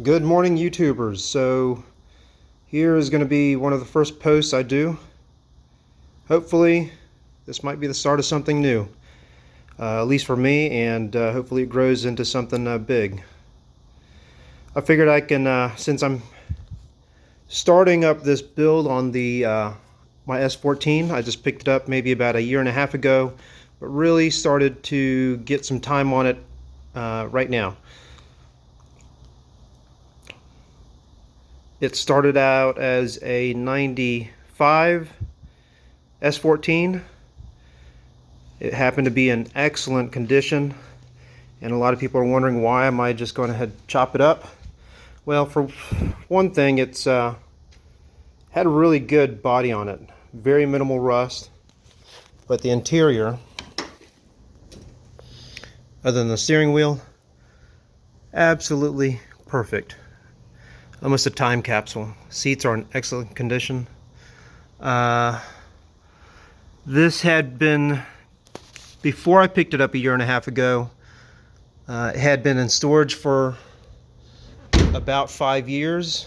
Good morning, YouTubers. So here is going to be one of the first posts I do. Hopefully this might be the start of something new, at least for me, and hopefully it grows into something big. I figured I can, since I'm starting up this build on the my S14, I just picked it up maybe about a year and a half ago, but really started to get some time on it right now. It started out as a 95 S14. It happened to be in excellent condition, and a lot of people are wondering why am I just going ahead and chop it up. Well, for one thing, it's had a really good body on it, very minimal rust, but the interior, other than the steering wheel, absolutely perfect. Almost a time capsule. Seats are in excellent condition. This had been, before I picked it up a year and a half ago, it had been in storage for about 5 years.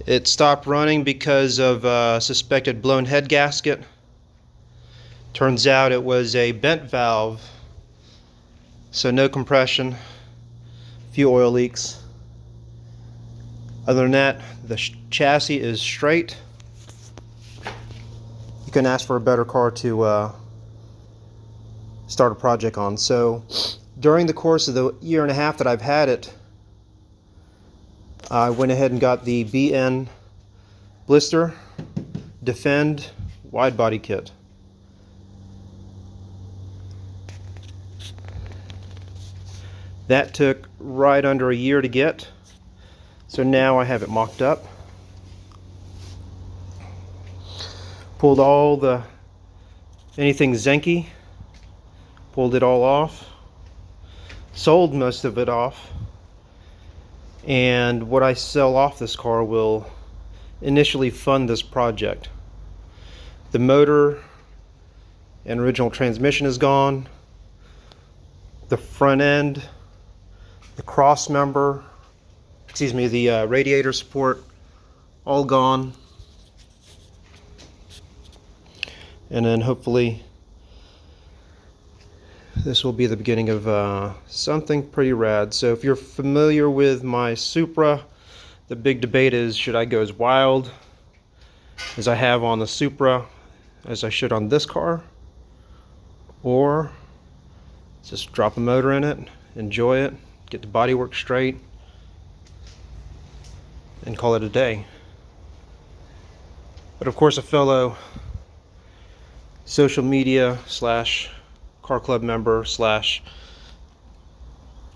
It stopped running because of a suspected blown head gasket. Turns out it was a bent valve, so no compression, few oil leaks. Other than that, the chassis is straight. You couldn't ask for a better car to start a project on. So during the course of the year and a half that I've had it, I went ahead and got the BN Blister Defend wide body kit. That took right under a year to get, so now I have it mocked up. Pulled all the anything zinky, pulled it all off, sold most of it off, and what I sell off this car will initially fund this project. The motor and original transmission is gone, the front end, the cross member, the radiator support, all gone. And then hopefully this will be the beginning of something pretty rad. So if you're familiar with my Supra, the big debate is, should I go as wild as I have on the Supra as I should on this car, or just drop a motor in it, enjoy it, get the bodywork straight, and call it a day. But of course, a fellow social media / car club member /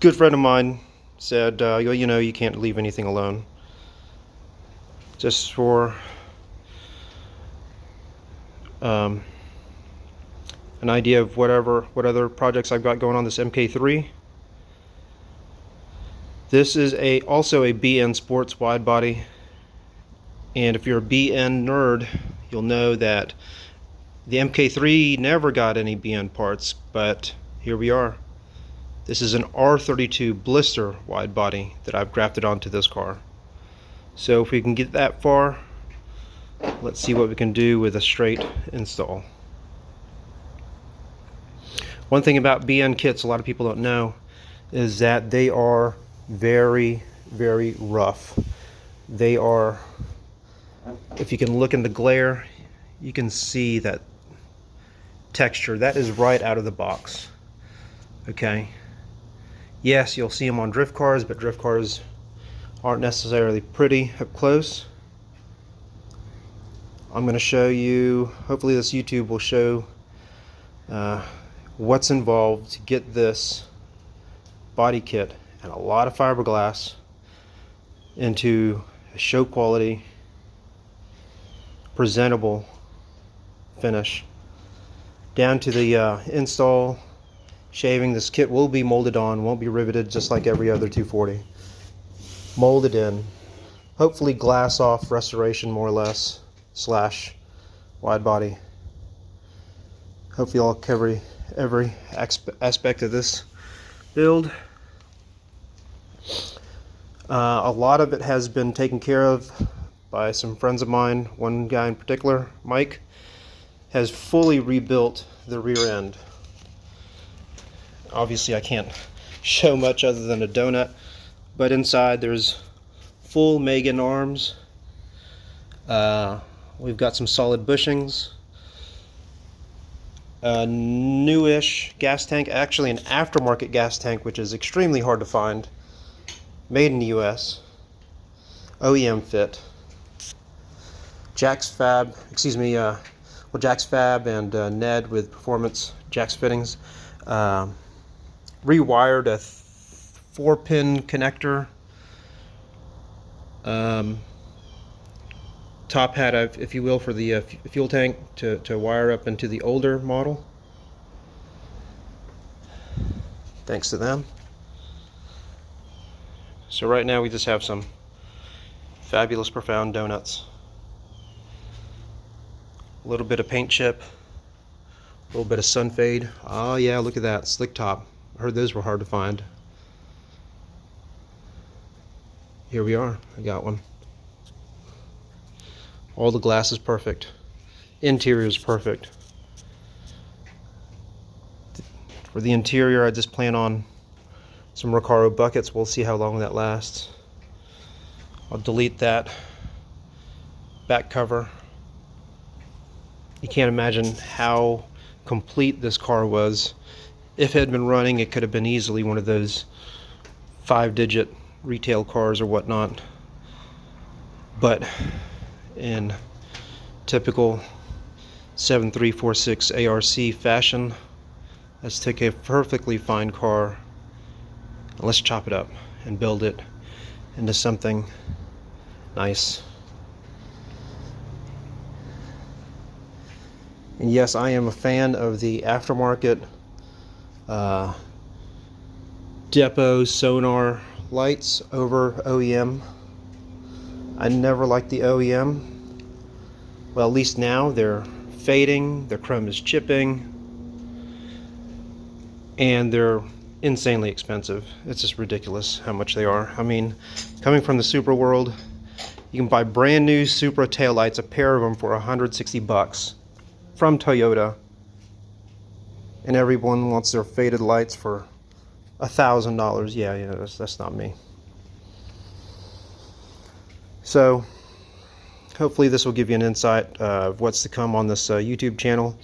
good friend of mine said, you know, you can't leave anything alone. Just for an idea of what other projects I've got going on, this MK3. This is also a BN Sports wide body, and if you're a BN nerd, you'll know that the MK3 never got any BN parts, but here we are. This is an R32 Blister wide body that I've grafted onto this car. So if we can get that far, let's see what we can do with a straight install. One thing about BN kits a lot of people don't know is that they are very, very rough. They are, if you can look in the glare, you can see that texture. That is right out of the box. Okay. Yes, you'll see them on drift cars, but drift cars aren't necessarily pretty up close. I'm going to show you, hopefully this YouTube will show what's involved to get this body kit and a lot of fiberglass into a show quality, presentable finish. Down to the install, shaving. This kit will be molded on, won't be riveted, just like every other 240. Molded in, hopefully glass off restoration more or less / wide body. Hopefully I'll cover every aspect of this build. A lot of it has been taken care of by some friends of mine. One guy in particular, Mike, has fully rebuilt the rear end. Obviously I can't show much other than a donut, but inside there's full Megan arms. We've got some solid bushings, a newish gas tank, actually an aftermarket gas tank, which is extremely hard to find, made in the US, OEM fit. JaxFab and Ned with Performance JaxFittings rewired a 4-pin connector. Top hat, if you will, for the fuel tank to wire up into the older model. Thanks to them. So right now we just have some fabulous profound donuts. A little bit of paint chip, a little bit of sun fade. Oh yeah, look at that, slick top. I heard those were hard to find. Here we are, I got one. All the glass is perfect. Interior is perfect. For the interior, I just plan on some Recaro buckets. We'll see how long that lasts. I'll delete that back cover. You can't imagine how complete this car was. If it had been running, it could have been easily one of those 5-digit retail cars or whatnot. But in typical 7346 ARC fashion, let's take a perfectly fine car and let's chop it up and build it into something nice. And yes, I am a fan of the aftermarket depot sonar lights over OEM. I never liked the OEM. Well, at least now they're fading, their chrome is chipping, and they're insanely expensive. It's just ridiculous how much they are. I mean, coming from the Supra world, you can buy brand new Supra taillights, a pair of them, for $160 from Toyota, and everyone wants their faded lights for $1,000. Yeah, that's not me. So hopefully this will give you an insight of what's to come on this YouTube channel.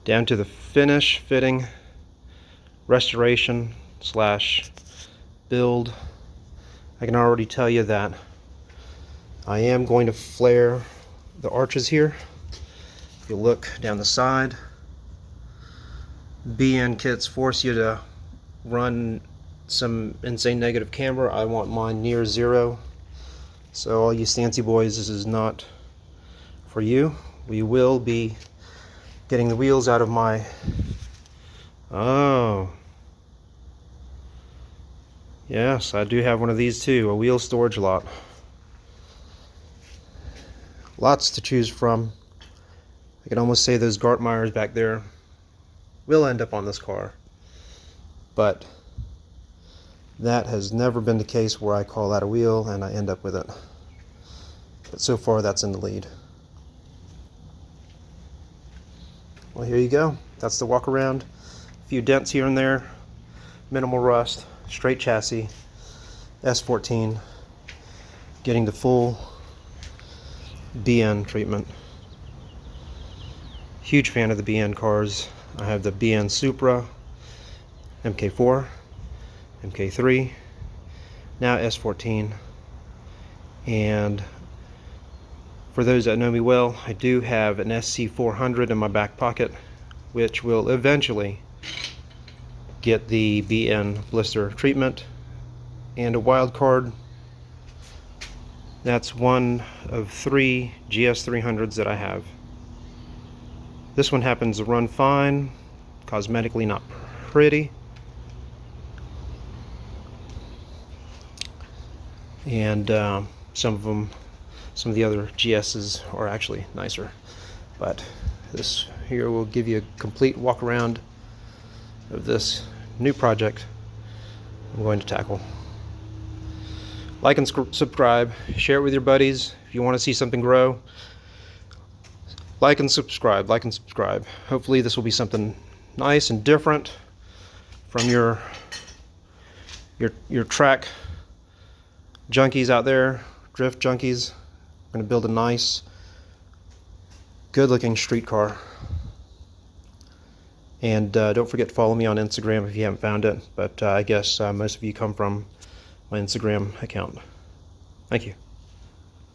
Down to the finish, fitting, restoration / build. I can already tell you that I am going to flare the arches here. If you look down the side, BN kits force you to run some insane negative camber. I want mine near 0. So all you Stancy boys, this is not for you. We will be getting the wheels out of my... Oh. Yes, I do have one of these too, a wheel storage lot. Lots to choose from. I can almost say those Gartmeyers back there will end up on this car. But that has never been the case where I call out a wheel and I end up with it. But so far that's in the lead. Well, here you go. That's the walk around. A few dents here and there. Minimal rust. Straight chassis. S14. Getting the full BN treatment. Huge fan of the BN cars. I have the BN Supra, MK4, MK3, now S14. And for those that know me well, I do have an SC400 in my back pocket, which will eventually get the BN Blister treatment. And a wild card, that's one of 3 GS300s that I have. This one happens to run fine, cosmetically not pretty. And some of the other GS's are actually nicer. But this here will give you a complete walk around of this new project I'm going to tackle. Like and subscribe. Share it with your buddies if you want to see something grow. Like and subscribe. Like and subscribe. Hopefully this will be something nice and different from your track junkies out there, drift junkies. I'm going to build a nice, good-looking street car. And don't forget to follow me on Instagram if you haven't found it. But I guess most of you come from my Instagram account. Thank you.